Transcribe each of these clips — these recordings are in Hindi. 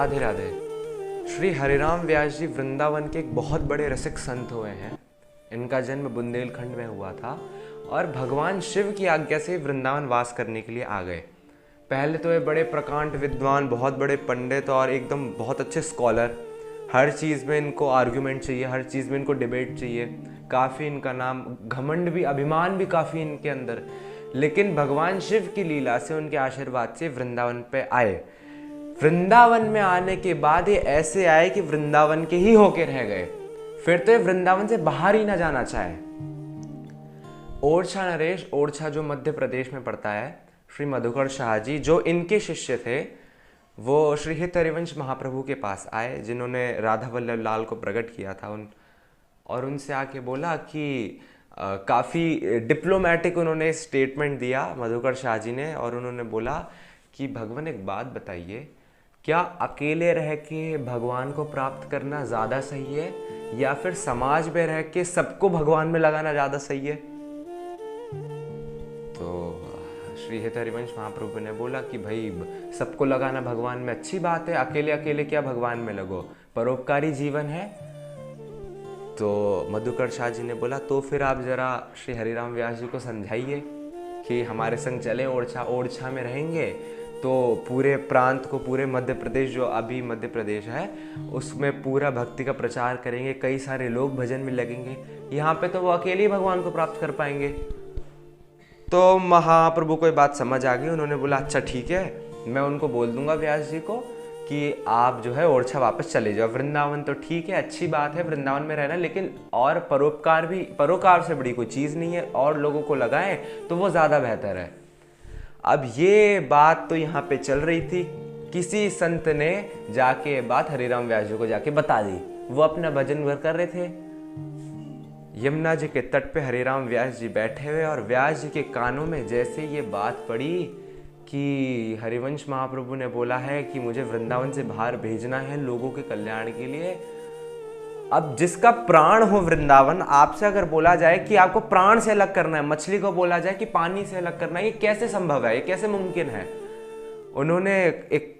राधे राधे। श्री हरिराम व्यास जी वृंदावन के एक बहुत बड़े रसिक संत हुए हैं। इनका जन्म बुंदेलखंड में हुआ था और भगवान शिव की आज्ञा से वृंदावन वास करने के लिए आ गए। पहले तो ये बड़े प्रकांड विद्वान, बहुत बड़े पंडित और एकदम बहुत अच्छे स्कॉलर। हर चीज़ में इनको आर्ग्यूमेंट चाहिए, हर चीज़ में इनको डिबेट चाहिए। काफ़ी इनका नाम, घमंड भी, अभिमान भी काफ़ी इनके अंदर। लेकिन भगवान शिव की लीला से, उनके आशीर्वाद से वृंदावन पे आए। वृंदावन में आने के बाद ये ऐसे आए कि वृंदावन के ही होके रह गए। फिर तो ये वृंदावन से बाहर ही ना जाना चाहे। ओरछा नरेश, ओरछा जो मध्य प्रदेश में पड़ता है, श्री मधुकर शाह जी जो इनके शिष्य थे, वो श्री हित हरिवंश महाप्रभु के पास आए, जिन्होंने राधा वल्लभ लाल को प्रकट किया था और उनसे आके बोला कि काफ़ी डिप्लोमेटिक उन्होंने स्टेटमेंट दिया मधुकर शाह जी ने। और उन्होंने बोला कि भगवान एक बात बताइए, क्या अकेले रह के भगवान को प्राप्त करना ज़्यादा सही है या फिर समाज में रह के सबको भगवान में लगाना ज़्यादा सही है? तो श्री हित हरिवंश महाप्रभु ने बोला कि भाई सबको लगाना भगवान में अच्छी बात है, अकेले अकेले क्या भगवान में लगो, परोपकारी जीवन है। तो मधुकर शाह जी ने बोला तो फिर आप जरा श्री हरिराम व्यास जी को समझाइए कि हमारे संग चले, ओरछा में रहेंगे तो पूरे प्रांत को, पूरे मध्य प्रदेश जो अभी मध्य प्रदेश है उसमें पूरा भक्ति का प्रचार करेंगे, कई सारे लोग भजन में लगेंगे। यहाँ पे तो वो अकेले ही भगवान को प्राप्त कर पाएंगे। तो महाप्रभु को ये बात समझ आ गई। उन्होंने बोला अच्छा ठीक है, मैं उनको बोल दूंगा व्यास जी को कि आप जो है ओरछा वापस चले जाओ। वृंदावन तो ठीक है, अच्छी बात है वृंदावन में रहना, लेकिन और परोपकार से बड़ी कोई चीज़ नहीं है, और लोगों को लगाएं तो वो ज़्यादा बेहतर है। अब ये बात तो यहाँ पे चल रही थी, किसी संत ने जाके बात हरिराम व्यास जी को जाके बता दी। वो अपना भजन कर रहे थे, यमुना जी के तट पे हरिराम व्यास जी बैठे हुए, और व्यास जी के कानों में जैसे ये बात पड़ी कि हरिवंश महाप्रभु ने बोला है कि मुझे वृंदावन से बाहर भेजना है लोगों के कल्याण के लिए। अब जिसका प्राण हो वृंदावन, आपसे अगर बोला जाए कि आपको प्राण से अलग करना है, मछली को बोला जाए कि पानी से अलग करना है, ये कैसे संभव है, ये कैसे मुमकिन है? उन्होंने एक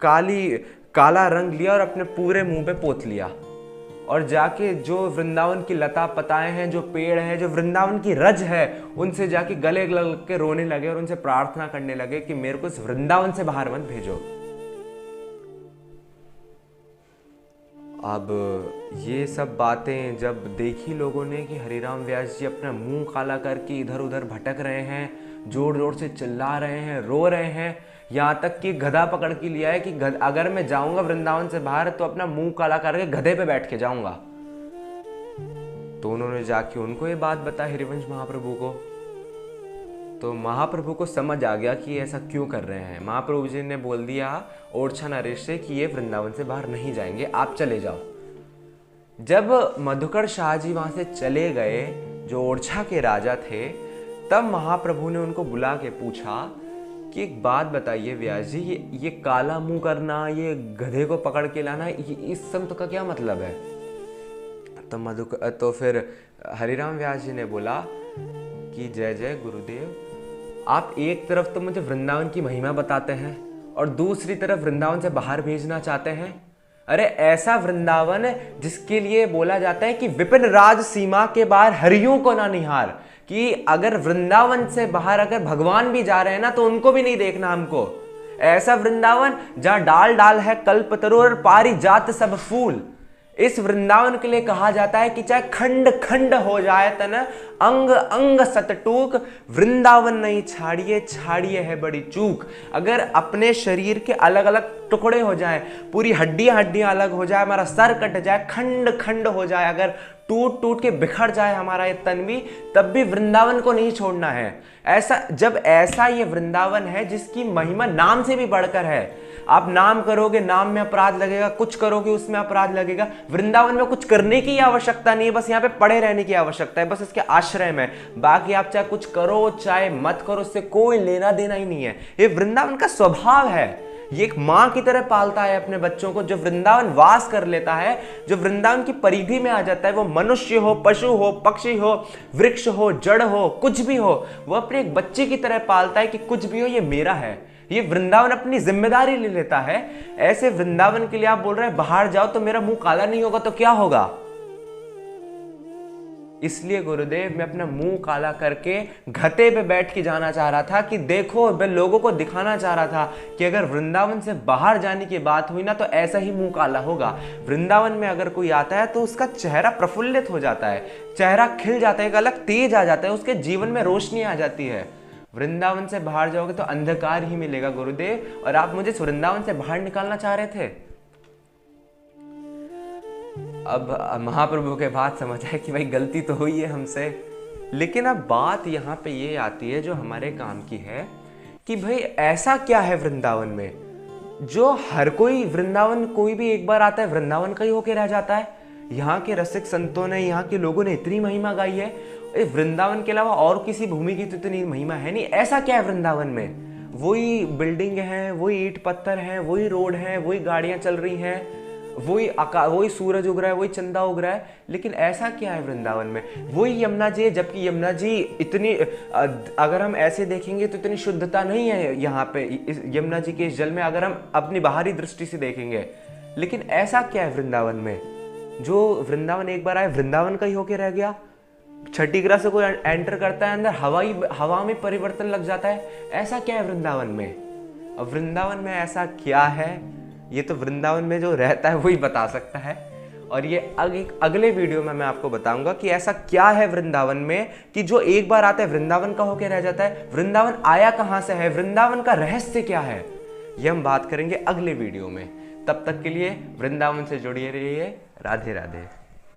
काला रंग लिया और अपने पूरे मुंह पे पोत लिया, और जाके जो वृंदावन की लता पताएं हैं, जो पेड़ हैं, जो वृंदावन की रज है, उनसे जाके गले लग के रोने लगे और उनसे प्रार्थना करने लगे कि मेरे को इस वृंदावन से बाहर मत भेजो। अब ये सब बातें जब देखी लोगों ने कि हरिराम व्यास जी अपना मुंह काला करके इधर उधर भटक रहे हैं, जोर जोर से चिल्ला रहे हैं, रो रहे हैं, यहाँ तक कि गधा पकड़ के लिया है कि अगर मैं जाऊंगा वृंदावन से बाहर तो अपना मुंह काला करके गधे पे बैठ के जाऊंगा। तो उन्होंने जाके उनको ये बात बताई हरिवंश महाप्रभु को। तो महाप्रभु को समझ आ गया कि ऐसा क्यों कर रहे हैं। महाप्रभु जी ने बोल दिया ओरछा नरेश से कि ये वृंदावन से बाहर नहीं जाएंगे, आप चले जाओ। जब मधुकर शाह जी वहां से चले गए, जो ओरछा के राजा थे, तब महाप्रभु ने उनको बुला के पूछा कि एक बात बताइए व्यास जी, ये काला मुंह करना, ये गधे को पकड़ के लाना, इस संत का क्या मतलब है? तो फिर हरिराम व्यास जी ने बोला कि जय जय गुरुदेव, आप एक तरफ तो मुझे वृंदावन की महिमा बताते हैं और दूसरी तरफ वृंदावन से बाहर भेजना चाहते हैं। अरे ऐसा वृंदावन जिसके लिए बोला जाता है कि विपिन राज सीमा के बाहर हरियों को ना निहार, कि अगर वृंदावन से बाहर अगर भगवान भी जा रहे हैं ना तो उनको भी नहीं देखना हमको। ऐसा वृंदावन जहां डाल डाल है कल्पतरु और पारिजात सब फूल। इस वृंदावन के लिए कहा जाता है कि चाहे खंड खंड हो जाए तन, अंग अंग सतटूक, वृंदावन नहीं छाड़िए, छाड़िए है बड़ी चूक। अगर अपने शरीर के अलग अलग टुकड़े हो जाए, पूरी हड्डियां अलग हो जाए, हमारा सर कट जाए, खंड खंड हो जाए, अगर टूट टूट के बिखर जाए हमारा ये तन भी, तब भी वृंदावन को नहीं छोड़ना है। ऐसा ये वृंदावन है जिसकी महिमा नाम से भी बढ़कर है। आप नाम करोगे, नाम में अपराध लगेगा, कुछ करोगे उसमें अपराध लगेगा। वृंदावन में कुछ करने की आवश्यकता नहीं है, बस यहाँ पे पड़े रहने की आवश्यकता है, बस इसके आश्रय में। बाकी आप चाहे कुछ करो चाहे मत करो, उससे कोई लेना देना ही नहीं है। ये वृंदावन का स्वभाव है। ये एक माँ की तरह पालता है अपने बच्चों को। जो वृंदावन वास कर लेता है, जो वृंदावन की परिधि में आ जाता है, वो मनुष्य हो, पशु हो, पक्षी हो, वृक्ष हो, जड़ हो, कुछ भी हो, वो अपने एक बच्चे की तरह पालता है कि कुछ भी हो ये मेरा है, ये वृंदावन अपनी जिम्मेदारी ले लेता है। ऐसे वृंदावन के लिए आप बोल रहे हैं बाहर जाओ तो मेरा मुंह काला नहीं होगा तो क्या होगा? इसलिए गुरुदेव मैं अपना मुंह काला करके घटे पे बैठ के जाना चाह रहा था कि देखो, मैं लोगों को दिखाना चाह रहा था कि अगर वृंदावन से बाहर जाने की बात हुई ना तो ऐसा ही मुंह काला होगा। वृंदावन में अगर कोई आता है तो उसका चेहरा प्रफुल्लित हो जाता है, चेहरा खिल जाता है, एक अलग तेज आ जाता है, उसके जीवन में रोशनी आ जाती है। वृंदावन से बाहर जाओगे तो अंधकार ही मिलेगा गुरुदेव, और आप मुझे वृंदावन से बाहर निकालना चाह रहे थे। अब महाप्रभु के बात समझ आए कि भाई गलती तो हुई है हमसे, लेकिन अब बात यहाँ पे ये आती है जो हमारे काम की है कि भाई ऐसा क्या है वृंदावन में जो हर कोई वृंदावन, कोई भी एक बार आता है वृंदावन का ही होके रह जाता है। यहाँ के रसिक संतों ने, यहाँ के लोगों ने इतनी महिमा गाई है, वृंदावन के अलावा और किसी भूमि की तो इतनी महिमा है नहीं। ऐसा क्या है वृंदावन में? वही बिल्डिंग है, वही ईंट पत्थर है, वही रोड है, वही गाड़ियां चल रही हैं, वही सूरज उग रहा है, वही चंदा उग रहा है, लेकिन ऐसा क्या है वृंदावन में? वही यमुना जी है, जबकि यमुना जी इतनी, अगर हम ऐसे देखेंगे तो इतनी शुद्धता नहीं है यहाँ पे इस यमुना जी के इस जल में, अगर हम अपनी बाहरी दृष्टि से देखेंगे। लेकिन ऐसा क्या है वृंदावन में जो वृंदावन एक बार आए वृंदावन का ही होके रह गया? छठी ग्रह से कोई एंटर करता है अंदर, हवा में परिवर्तन लग जाता है। ऐसा क्या है वृंदावन में? अब वृंदावन में ऐसा क्या है ये तो वृंदावन में जो रहता है वही बता सकता है। और ये अगले वीडियो में मैं आपको बताऊंगा कि ऐसा क्या है वृंदावन में कि जो एक बार आता है वृंदावन का होके रह जाता है। वृंदावन आया कहां से है, वृंदावन का रहस्य क्या है, ये हम बात करेंगे अगले वीडियो में। तब तक के लिए वृंदावन से जुड़े रहिए। राधे राधे।